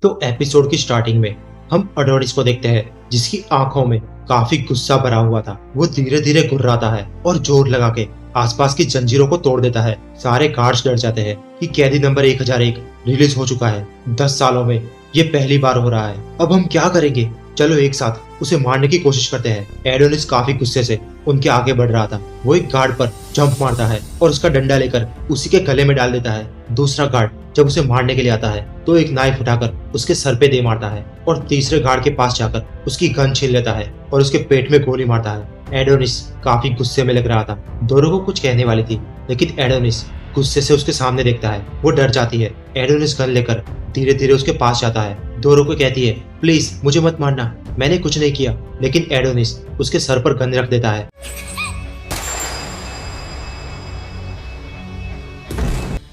तो एपिसोड की स्टार्टिंग में हम अडोनिस को देखते हैं जिसकी आंखों में काफी गुस्सा भरा हुआ था। वो धीरे धीरे घुर्राता है और जोर लगा के आसपास की जंजीरों को तोड़ देता है। सारे गार्ड्स डर जाते हैं कि कैदी नंबर 1001 रिलीज हो चुका है। 10 सालों में ये पहली बार हो रहा है। अब हम क्या करेंगे? चलो एक साथ उसे मारने की कोशिश करते हैं। एडोनिस काफी गुस्से से उनके आगे बढ़ रहा था। वो एक गार्ड पर जंप मारता है और उसका डंडा लेकर उसी के गले में डाल देता है। दूसरा गार्ड जब उसे मारने के लिए आता है तो एक नाइफ उठाकर उसके सर पे दे मारता है और तीसरे गार्ड के पास जाकर उसकी गन छीन लेता है और उसके पेट में गोली मारता है। एडोनिस काफी गुस्से में लग रहा था। दोनों को कुछ कहने वाली थी लेकिन एडोनिस गुस्से से उसके सामने देखता है। वो डर जाती है। एडोनिस गन लेकर धीरे धीरे उसके पास जाता है। दोरो को कहती है, प्लीज मुझे मत मारना, मैंने कुछ नहीं किया। लेकिन एडोनिस उसके सर पर गन रख देता है।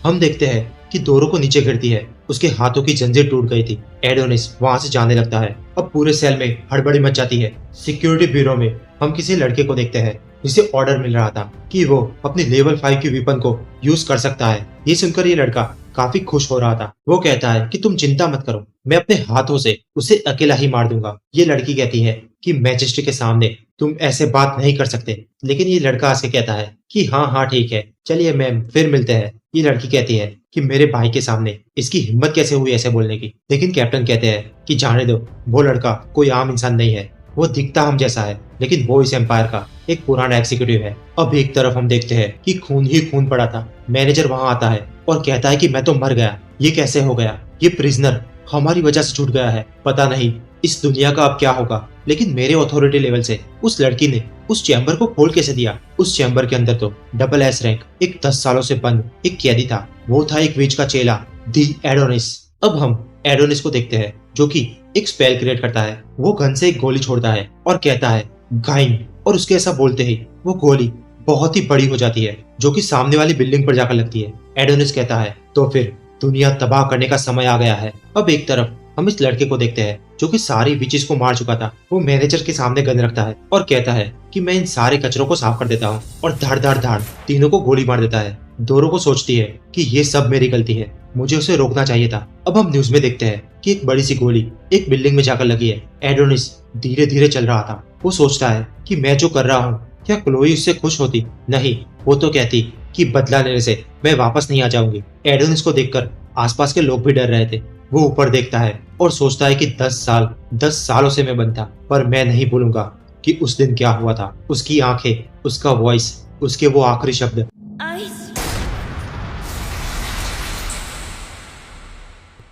हम देखते हैं कि दोरो को नीचे गिरती है। उसके हाथों की जंजीर टूट गई थी। एडोनिस वहां से जाने लगता है। अब पूरे सेल में हड़बड़ी मच जाती है। सिक्योरिटी ब्यूरो में हम किसी लड़के को देखते हैं जिसे ऑर्डर मिल रहा था कि वो अपनी लेवल 5 की वेपन को यूज कर सकता है। ये सुनकर ये लड़का काफी खुश हो रहा था। वो कहता है कि तुम चिंता मत करो, मैं अपने हाथों से उसे अकेला ही मार दूंगा। ये लड़की कहती है कि मैजेस्टी के सामने तुम ऐसे बात नहीं कर सकते। लेकिन ये लड़का आके कहता है कि हाँ हाँ ठीक है, चलिए मैम फिर मिलते हैं। ये लड़की कहती है कि मेरे भाई के सामने इसकी हिम्मत कैसे हुई ऐसे बोलने की। लेकिन कैप्टन कहते हैं कि जाने दो, वो लड़का कोई आम इंसान नहीं है। वो दिखता हम जैसा है लेकिन वो इस एम्पायर का एक पुराना एग्जीक्यूटिव है। अब एक तरफ हम देखते हैं कि खून ही खून पड़ा था। मैनेजर वहां आता है और कहता है कि मैं तो मर गया, ये कैसे हो गया? ये प्रिजनर हमारी वजह से छूट गया है, पता नहीं इस दुनिया का अब क्या होगा। लेकिन मेरे अथॉरिटी लेवल से उस लड़की ने उस चैम्बर को खोल कैसे दिया? उस चैम्बर के अंदर तो डबल एस रैंक एक 10 सालों से बंद एक कैदी था। वो था एक विच का चेला, दी एडोनिस। अब हम एडोनिस को देखते हैं जो कि एक स्पेल क्रिएट करता है। वो गन से एक गोली छोड़ता है और कहता है गाइन, और उसके ऐसा बोलते ही वो गोली बहुत ही बड़ी हो जाती है जो कि सामने वाली बिल्डिंग पर जाकर लगती है। एडोनिस कहता है तो फिर दुनिया तबाह करने का समय आ गया है। अब एक तरफ हम इस लड़के को देखते हैं जो कि सारी विचेस को मार चुका था। वो मैनेजर के सामने गन रखता है और कहता है कि मैं इन सारे कचरों को साफ कर देता हूँ, और धड़ धड़ धड़ तीनों को गोली मार देता है। दोरो को सोचती है कि ये सब मेरी गलती है, मुझे उसे रोकना चाहिए था। अब हम न्यूज में देखते हैं कि एक बड़ी सी गोली एक बिल्डिंग में जाकर लगी है। एडोनिस धीरे धीरे चल रहा था। वो सोचता है कि मैं जो कर रहा हूँ क्या क्लोई उससे खुश होती? नहीं, वो तो कहती कि बदला लेने से मैं वापस नहीं आ जाऊंगी। एडोनिस को देखकर आसपास के लोग भी डर रहे थे। वो ऊपर देखता है और सोचता है कि 10 सालों से मैं बंद था, पर मैं नहीं भूलूंगा कि उस दिन क्या हुआ था। उसकी आंखें, उसका वॉइस, उसके वो आखिरी शब्द,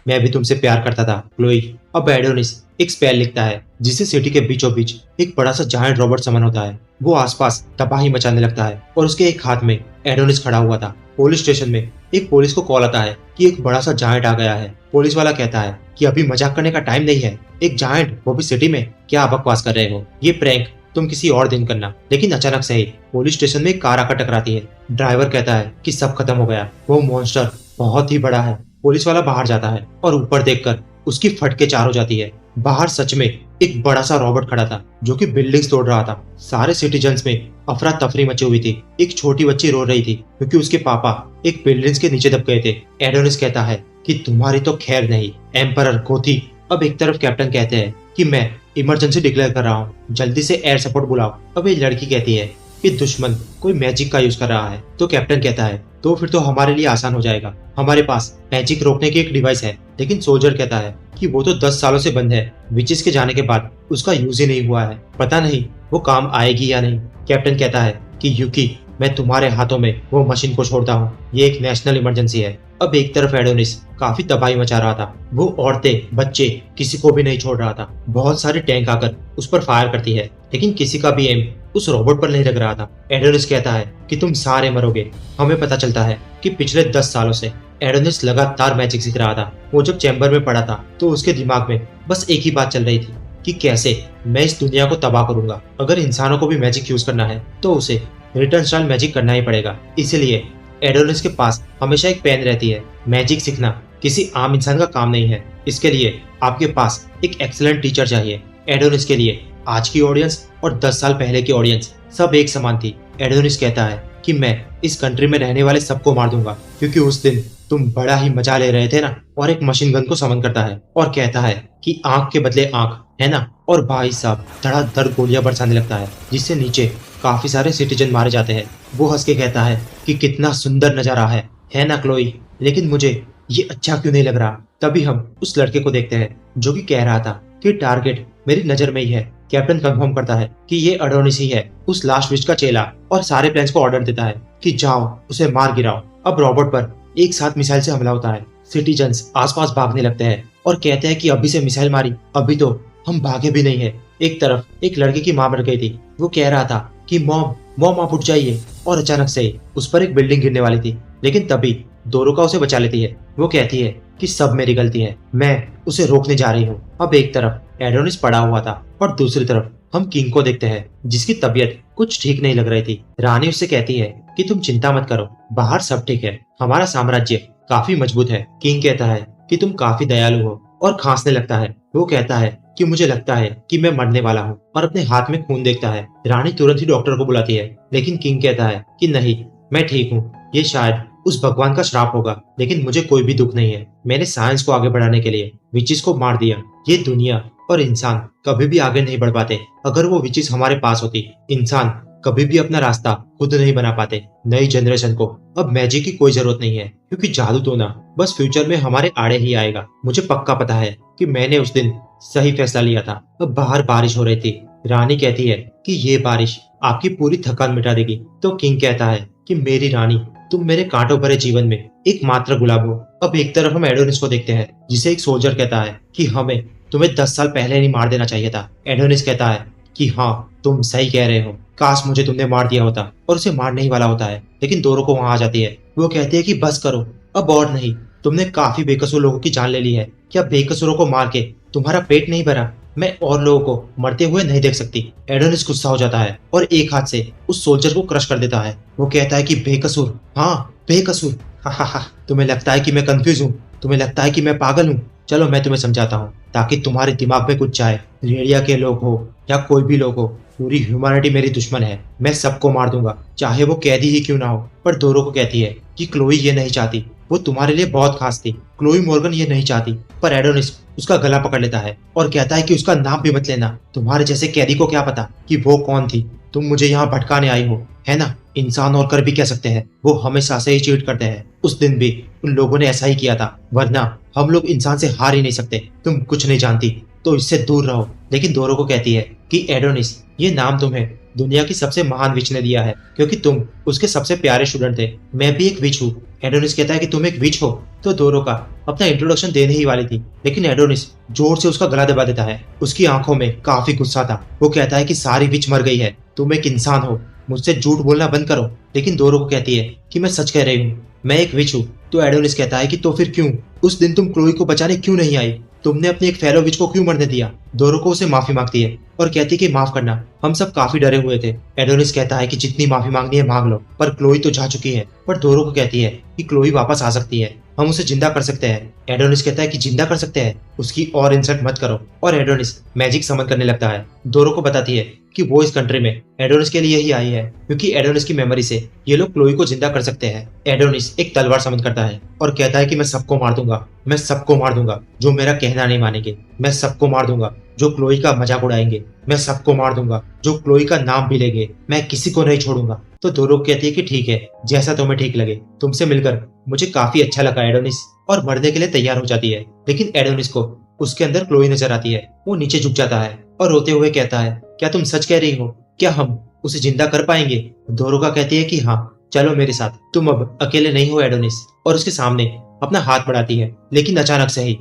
मैं भी तुमसे प्यार करता था क्लोई। अब एडोनिस एक स्पेल लिखता है जिसे सिटी के बीचों बीच एक बड़ा सा जायंट रोबोट समन होता है। वो आसपास तबाही मचाने लगता है और उसके एक हाथ में एडोनिस खड़ा हुआ था। पुलिस स्टेशन में एक पुलिस को कॉल आता है कि एक बड़ा सा जायंट आ गया है। पुलिस वाला कहता है कि अभी मजाक करने का टाइम नहीं है, एक जायंट वो भी सिटी में, क्या बकवास कर रहे हो? ये प्रैंक तुम किसी और दिन करना। लेकिन अचानक से ही पुलिस स्टेशन में एक कार आकर टकराती है। ड्राइवर कहता है कि सब खत्म हो गया, वो मॉन्स्टर बहुत ही बड़ा है। पुलिस वाला बाहर जाता है और ऊपर देखकर उसकी फटके चार हो जाती है। बाहर सच में एक बड़ा सा रोबोट खड़ा था जो कि बिल्डिंग्स तोड़ रहा था। सारे सिटीजन्स में अफरा तफरी मची हुई थी। एक छोटी बच्ची रो रही थी क्योंकि उसके पापा एक बिल्डिंग्स के नीचे दब गए थे। एडोनिस कहता है कि तुम्हारी तो खैर नहीं एम्परर गोथी। अब एक तरफ कैप्टन कहते हैं कि मैं इमरजेंसी डिक्लेयर कर रहा हूँ, जल्दी से एयर सपोर्ट बुलाओ। अब ये लड़की कहती है कि दुश्मन कोई मैजिक का यूज कर रहा है। तो कैप्टन कहता है तो फिर तो हमारे लिए आसान हो जाएगा, हमारे पास मैजिक रोकने की एक डिवाइस है। लेकिन सोल्जर कहता है कि वो तो 10 सालों से बंद है, विचेस के जाने के बाद उसका यूज ही नहीं हुआ है, पता नहीं वो काम आएगी या नहीं। कैप्टन कहता है कि यूकी, मैं तुम्हारे हाथों में वो मशीन को छोड़ता हूँ, ये एक नेशनल इमरजेंसी है। अब एक तरफ एडोनिस काफी तबाही मचा रहा था। वो औरतें, बच्चे, किसी को भी नहीं छोड़ रहा था। बहुत सारे टैंक आकर उस पर फायर करती है लेकिन किसी का भी एम उस रोबोट पर नहीं लग रहा था। एडोनिस कहता है कि तुम सारे मरोगे। हमें पता चलता है कि पिछले 10 सालों से एडोनिस लगातार मैजिक सीख रहा था। वो जब चैम्बर में पड़ा था तो उसके दिमाग में बस एक ही बात चल रही थी कि कैसे मैं इस दुनिया को तबाह करूंगा। अगर इंसानों को भी मैजिक यूज करना है तो उसे रिटर्न स्टाइल मैजिक करना ही पड़ेगा। इसीलिए एडोनिस के पास हमेशा एक पेन रहती है। मैजिक सीखना किसी आम इंसान का काम नहीं है, इसके लिए आपके पास एक एक्सीलेंट टीचर चाहिए। एडोनिस के लिए आज की ऑडियंस और 10 साल पहले की ऑडियंस सब एक समान थी। एडोनिस कहता है कि मैं इस कंट्री में रहने वाले सबको मार दूंगा क्योंकि उस दिन तुम बड़ा ही मजा ले रहे थे ना। और एक मशीन गन को समन करता है और कहता है कि आंख के बदले आंख, है ना। और भाई साहब धड़ाधड़ गोलियां बरसाने लगता है, जिससे नीचे काफी सारे सिटीजन मारे जाते हैं। वो हंस के कहता है कि कितना सुंदर नजारा है ना क्लोई। लेकिन मुझे ये अच्छा क्यों नहीं लग रहा। तभी हम उस लड़के को देखते हैं जो कि कह रहा था कि टारगेट मेरी नजर में ही है। कैप्टन कंफर्म करता है कि ये एडोनिस ही है, उस लास्ट विश का चेला, और सारे प्लेन्स को ऑर्डर देता है कि जाओ उसे मार गिराओ। अब रॉबर्ट पर एक साथ मिसाइल से हमला होता है। सिटीजन्स आसपास भागने लगते हैं और कहते हैं कि अभी से मिसाइल मारी, अभी तो हम भागे भी नहीं है। एक तरफ एक लड़के की मां मर गई थी। वो कह रहा था कि मॉम मॉम आप उठ जाइए, और अचानक से उस पर एक बिल्डिंग गिरने वाली थी। लेकिन तभी दोरोका उसे बचा लेती है। वो कहती है कि सब मेरी गलती है, मैं उसे रोकने जा रही हूँ। अब एक तरफ एडोनिस पड़ा हुआ था और दूसरी तरफ हम किंग को देखते हैं, जिसकी तबीयत कुछ ठीक नहीं लग रही थी। रानी उससे कहती है कि तुम चिंता मत करो, बाहर सब ठीक है, हमारा साम्राज्य काफी मजबूत है। किंग कहता है कि तुम काफी दयालु हो, और खांसने लगता है। वो कहता है कि मुझे लगता है कि मैं मरने वाला हूँ, और अपने हाथ में खून देखता है। रानी तुरंत ही डॉक्टर को बुलाती है, लेकिन किंग कहता है कि नहीं, मैं ठीक हूँ, ये शायद उस भगवान का श्राप होगा, लेकिन मुझे कोई भी दुख नहीं है। मैंने साइंस को आगे बढ़ाने के लिए विचिस को मार दिया। ये दुनिया और इंसान कभी भी आगे नहीं बढ़ पाते अगर वो विचिस हमारे पास होती। इंसान कभी भी अपना रास्ता खुद नहीं बना पाते। नई जनरेशन को अब मैजिक की कोई जरूरत नहीं है, क्योंकि जादू तो ना बस फ्यूचर में हमारे आड़े ही आएगा। मुझे पक्का पता है कि मैंने उस दिन सही फैसला लिया था। अब बाहर बारिश हो रही थी। रानी कहती है कि ये बारिश आपकी पूरी थकान मिटा देगी। तो किंग कहता है कि मेरी रानी, तुम मेरे कांटों भरे जीवन में एकमात्र गुलाब हो। अब एक तरफ हम एडोनिस को देखते हैं, जिसे एक सोल्जर कहता है कि हमें तुम्हें 10 साल पहले नहीं मार देना चाहिए था। एडोनिस कहता है कि हाँ, तुम सही कह रहे हो, काश मुझे तुमने मार दिया होता। और उसे मारने ही वाला होता है, लेकिन दोरो को वहां आ जाती है। वो कहती है कि बस करो, अब और नहीं, तुमने काफी बेकसूर लोगों की जान ले ली है। क्या बेकसूरों को मार के तुम्हारा पेट नहीं भरा? मैं और लोगों को मरते हुए नहीं देख सकती। एडोनिस गुस्सा हो जाता है और एक हाथ से उस सोल्जर को क्रश कर देता है। वो कहता है कि बेकसूर, हाँ बेकसूर, हा हा हा। तुम्हें लगता है कि मैं कंफ्यूज हूँ, तुम्हें लगता है कि मैं पागल हूँ। चलो मैं तुम्हें समझाता हूँ, ताकि तुम्हारे दिमाग में कुछ जाए। रेडिया के लोग हो या कोई भी लोग हो, पूरी ह्यूमैनिटी मेरी दुश्मन है। मैं सबको मार दूंगा, चाहे वो कैदी ही क्यों ना हो। पर दोरो को कहती है कि क्लोई ये नहीं चाहती, वो तुम्हारे लिए बहुत खास थी। क्लोई मॉर्गन ये नहीं चाहती। पर एडोनिस उसका गला पकड़ लेता है और कहता है कि उसका नाम भी मत लेना। तुम्हारे जैसे कैदी को क्या पता कि वो कौन थी। तुम मुझे यहाँ भटकाने आई हो, है ना। इंसान और कर भी कह सकते हैं, वो हमेशा से ही चीट करते हैं। उस दिन भी उन लोगों ने ऐसा ही किया था, वरना हम लोग इंसान से हार ही नहीं सकते। तुम कुछ नहीं जानती तो इससे दूर रहो। लेकिन दोरो को कहती है कि एडोनिस, ये नाम तुम्हें दुनिया की सबसे महान विच ने दिया है, क्योंकि तुम उसके सबसे प्यारे स्टूडेंट थे। मैं भी एक विच हूँ। एडोनिस कहता है कि तुम एक विच हो। तो दोरो का अपना इंट्रोडक्शन देने ही वाली थी, लेकिन एडोनिस जोर से उसका गला दबा देता है। उसकी आंखों में काफी गुस्सा था। वो कहता है कि सारी विच मर गई है, तुम एक इंसान हो, मुझसे झूठ बोलना बंद करो। लेकिन दोरो को कहती है कि मैं सच कह रही हूँ, मैं एक विच हूँ। तो एडोनिस कहता है कि तो फिर क्यों उस दिन तुम क्लोई को बचाने क्यों नहीं आई? तुमने अपनी एक फेलो विच को क्यों मरने दिया? दोरो को उसे माफी मांगती है और कहती है कि माफ करना, हम सब काफी डरे हुए थे। एडोनिस कहता है कि जितनी माफी मांगनी है मांग लो, पर क्लोई तो जा चुकी है। पर दोरो को कहती है कि क्लोई वापस आ सकती है, हम उसे जिंदा कर सकते हैं। एडोनिस कहता है कि जिंदा कर सकते हैं, उसकी और इंसल्ट मत करो। और एडोनिस मैजिक समन करने लगता है। दोरो को बताती है कि वो इस कंट्री में एडोनिस के लिए ही आई है, क्योंकि एडोनिस की मेमोरी से ये लोग क्लोई को जिंदा कर सकते हैं। एडोनिस एक तलवार समन करता है और कहता है कि मैं सबको मार दूंगा, मैं सबको मार दूंगा जो मेरा कहना नहीं मानेंगे। मैं सबको मार दूंगा जो क्लोई का मजाक उड़ाएंगे। मैं सबको मार दूंगा जो क्लोई का नाम भी लेंगे। मैं किसी को नहीं छोड़ूंगा। तो दोरो कहती है कि ठीक है, जैसा तुम्हें ठीक लगे। तुमसे मिलकर मुझे काफी अच्छा लगा एडोनिस, और मरने के लिए तैयार हो जाती है। लेकिन एडोनिस को उसके अंदर क्लोई नजर आती है। वो नीचे झुक जाता है और रोते हुए कहता है, क्या तुम सच कह रही हो? क्या हम उसे जिंदा कर पाएंगे? दोरोका कहती है कि हाँ, चलो मेरे साथ, तुम अब अकेले नहीं हो एडोनिस। और उसके सामने अपना हाथ बढ़ाती है, लेकिन अचानक से ही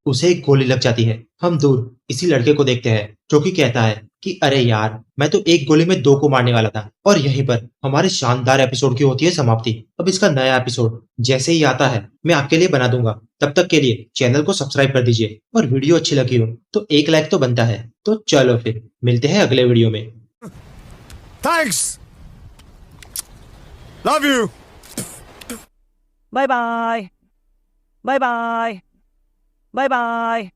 उसे एक गोली लग जाती है। हम दूर इसी लड़के को देखते हैं, जो कि कहता है कि अरे यार, मैं तो एक गोली में दो को मारने वाला था। और यहीं पर हमारे शानदार एपिसोड की होती है समाप्ति। अब इसका नया एपिसोड जैसे ही आता है मैं आपके लिए बना दूंगा। तब तक के लिए चैनल को सब्सक्राइब कर दीजिए, और वीडियो अच्छी लगी हो तो एक लाइक तो बनता है। तो चलो फिर मिलते हैं अगले वीडियो में। Thanks, love you, bye bye bye bye bye bye.